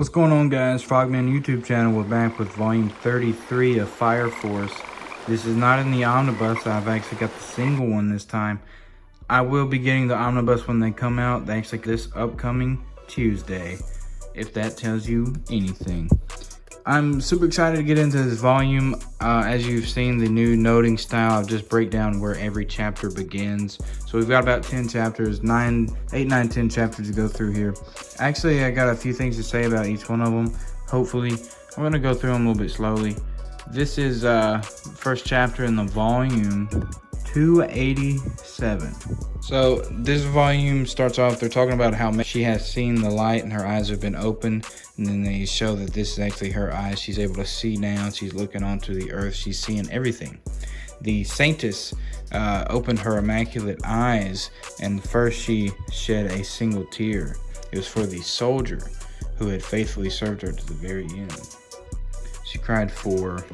What's going on, guys? Frogman YouTube channel. We're back with volume 33 of Fire Force. This is not in the omnibus. I've actually got the single one this time. I will be getting the omnibus when they come out. They actually this upcoming Tuesday, if that tells you anything. I'm super excited to get into this volume. As you've seen, the new noting style, I'll just break down where every chapter begins. So we've got about 10 chapters, 8, 9, 10 chapters to go through here. Actually, I got a few things to say about each one of them. Hopefully, I'm gonna go through them a little bit slowly. This is first chapter in the volume 287. So this volume starts off, they're talking about how she has seen the light and her eyes have been opened, and then they show that this is actually her eyes. She's able to see now. She's looking onto the earth. She's seeing everything. The saintess opened her immaculate eyes, and first she shed a single tear. It was for the soldier who had faithfully served her to the very end. She cried for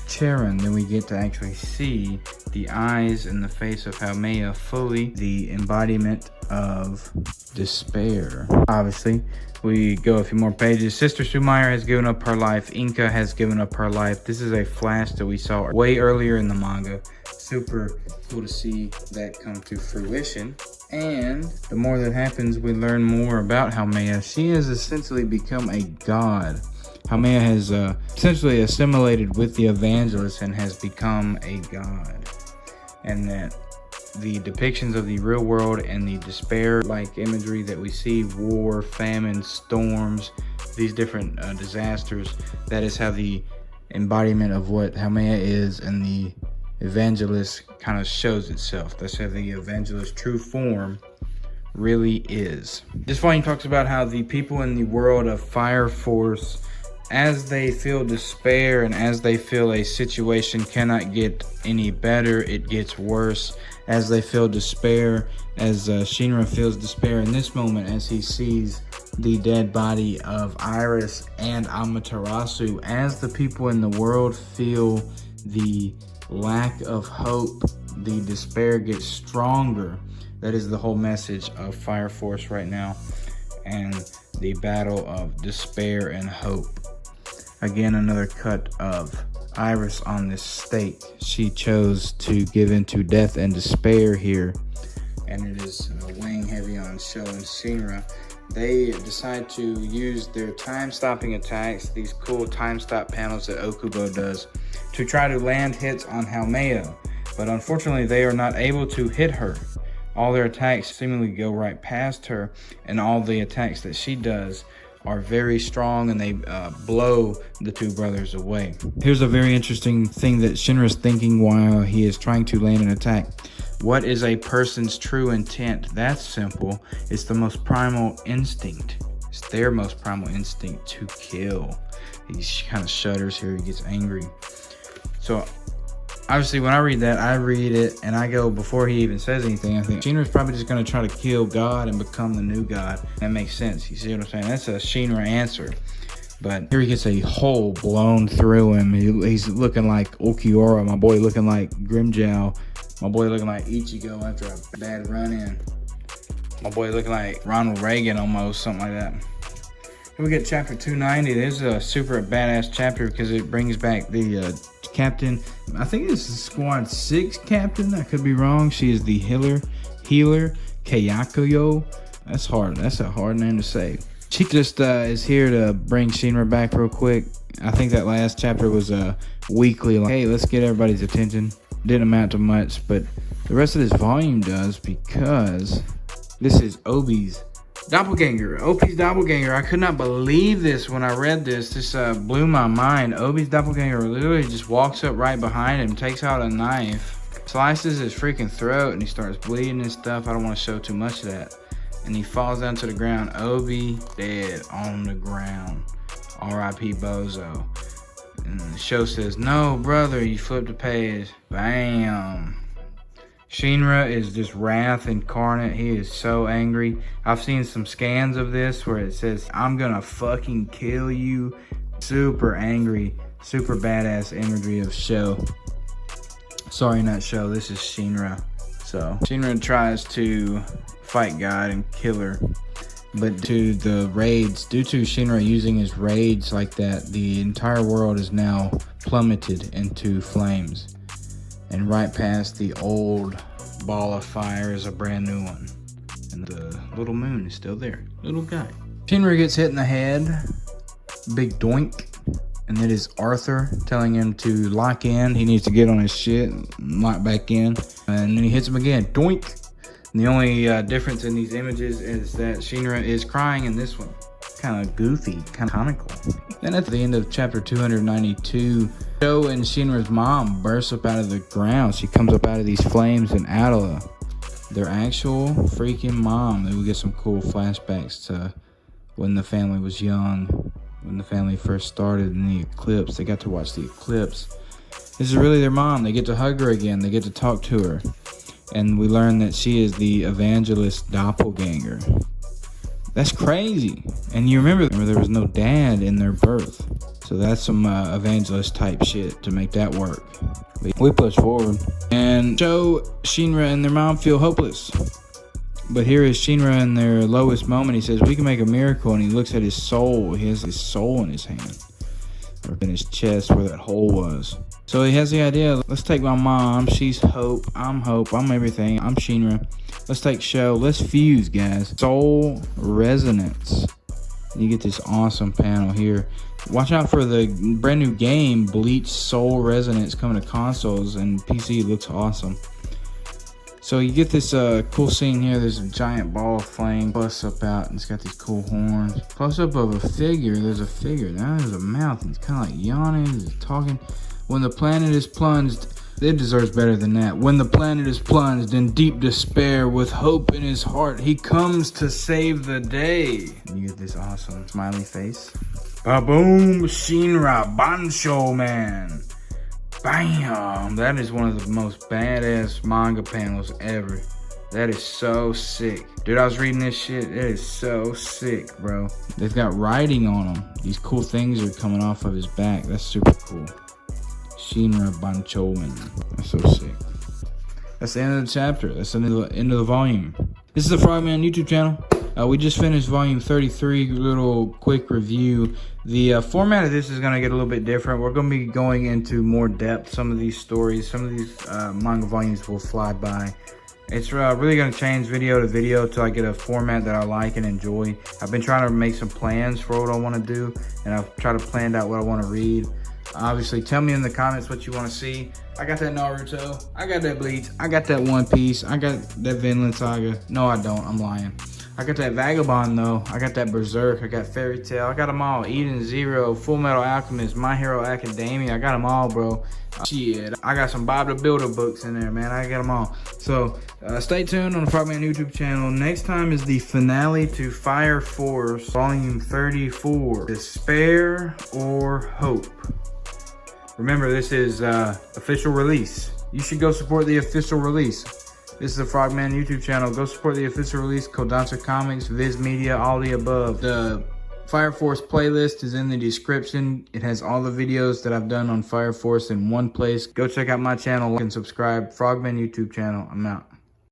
Charon. Then we get to actually see the eyes and the face of Haumea fully, the embodiment of despair. Obviously, we go a few more pages. Sister Sumayer has given up her life. Inka has given up her life. This is a flash that we saw way earlier in the manga. Super cool to see that come to fruition. And the more that happens, we learn more about Haumea. She has essentially become a god. Haumea has essentially assimilated with the evangelist and has become a god. And that the depictions of the real world and the despair-like imagery that we see, war, famine, storms, these different disasters, that is how the embodiment of what Haumea is and the evangelist kind of shows itself. That's how the evangelist's true form really is. This volume talks about how the people in the world of Fire Force, as they feel despair and as they feel a situation cannot get any better, it gets worse. As they feel despair, as Shinra feels despair in this moment as he sees the dead body of Iris and Amaterasu, as the people in the world feel the lack of hope, the despair gets stronger. That is the whole message of Fire Force right now, and the battle of despair and hope. Again, another cut of Iris on this stake. She chose to give into death and despair here, and it is weighing heavy on Sho and Shinra. They decide to use their time-stopping attacks, these cool time-stop panels that Okubo does, to try to land hits on Haumea, but unfortunately they are not able to hit her. All their attacks seemingly go right past her, and all the attacks that she does are very strong, and they blow the two brothers away. Here's a very interesting thing that Shinra's thinking while he is trying to land an attack. What is a person's true intent? That's simple. It's the most primal instinct. It's their most primal instinct to kill. He kind of shudders here. He gets angry. So obviously when I read that, I read it and I go, before he even says anything, I think Shinra's probably just going to try to kill God and become the new God. That makes sense. You see what I'm saying? That's a Shinra answer. But here he gets a hole blown through him. He's looking like Okiura, my boy looking like Grimjow, my boy looking like Ichigo after a bad run-in. My boy looking like Ronald Reagan almost, something like that. Here we get chapter 290. This is a super badass chapter because it brings back the captain. I think this is squad 6 captain. I could be wrong. She is the healer Kayakuyo. That's hard. That's a hard name to say. She just is here to bring Shinra back real quick. I think that last chapter was a weekly, like, hey, let's get everybody's attention. Didn't amount to much, but the rest of this volume does, because this is Obi's doppelganger. Obi's doppelganger. I could not believe this when I read this. This blew my mind. Obi's doppelganger literally just walks up right behind him, takes out a knife, slices his freaking throat, and he starts bleeding and stuff. I don't want to show too much of that. And he falls down to the ground. Obi dead on the ground. R.I.P. Bozo. And the show says, no, brother, you flipped the page. Bam. Shinra is just wrath incarnate. He is so angry. I've seen some scans of this where it says, I'm gonna fucking kill you. Super angry, super badass imagery of Sho. Sorry, not Sho, this is Shinra. So Shinra tries to fight God and kill her. But due to the raids, due to Shinra using his raids like that, the entire world is now plummeted into flames. And right past the old ball of fire is a brand new one. And the little moon is still there. Little guy. Shinra gets hit in the head. Big doink. And it is Arthur telling him to lock in. He needs to get on his shit and lock back in. And then he hits him again. Doink. And the only difference in these images is that Shinra is crying in this one. Kind of goofy, kind of comical. Then at the end of chapter 292, Sho and Shinra's mom bursts up out of the ground. She comes up out of these flames and out of their actual freaking mom. And we get some cool flashbacks to when the family was young, when the family first started in the eclipse. They got to watch the eclipse. This is really their mom. They get to hug her again. They get to talk to her. And we learn that she is the evangelist doppelganger. That's crazy. And you remember there was no dad in their birth. So that's some evangelist type shit to make that work. But we push forward. And Sho, Shinra, and their mom feel hopeless. But here is Shinra in their lowest moment. He says, we can make a miracle. And he looks at his soul. He has his soul in his hand. Or in his chest where that hole was. So he has the idea, let's take my mom. She's hope. I'm everything. I'm Shinra. Let's take Sho. Let's fuse, guys. Soul resonance. You get this awesome panel here. Watch out for the brand new game, Bleach Soul Resonance, coming to consoles, and PC. Looks awesome. So you get this cool scene here. There's a giant ball of flame. Busts up out, and it's got these cool horns. Close up of a figure. There's a figure. Now there's a mouth, and he's kind of like yawning. He's talking. When the planet is plunged, it deserves better than that. When the planet is plunged in deep despair, with hope in his heart, he comes to save the day. And you get this awesome smiley face. Ba-boom, Shinra, Bansho Man. Bam! That is one of the most badass manga panels ever. That is so sick. Dude, I was reading this shit. It is so sick, bro. They've got writing on them. These cool things are coming off of his back. That's super cool. Shinra Banchoman. That's so sick. That's the end of the chapter. That's the end of the volume. This is the Frogman YouTube channel. We just finished volume 33. Little quick review. The format of this is going to get a little bit different. We're going to be going into more depth. Some of these stories, some of these manga volumes will fly by. It's really going to change video to video till I get a format that I like and enjoy. I've been trying to make some plans for what I want to do, and I've tried to plan out what I want to read. Obviously, tell me in the comments what you want to see. I got that Naruto. I got that Bleach. I got that One Piece. I got that Vinland Saga. No, I don't. I'm lying. I got that Vagabond, though. I got that Berserk. I got Fairy Tail. I got them all. Eden Zero, Full Metal Alchemist, My Hero Academia. I got them all, bro. Shit. I got some Bob the Builder books in there, man. I got them all. So, stay tuned on the Frogman YouTube channel. Next time is the finale to Fire Force, Volume 34. Despair or Hope. Remember, this is official release. You should go support the official release. This is the Frogman YouTube channel. Go support the official release. Kodansha Comics, Viz Media, all the above. The Fire Force playlist is in the description. It has all the videos that I've done on Fire Force in one place. Go check out my channel and subscribe. Frogman YouTube channel. I'm out.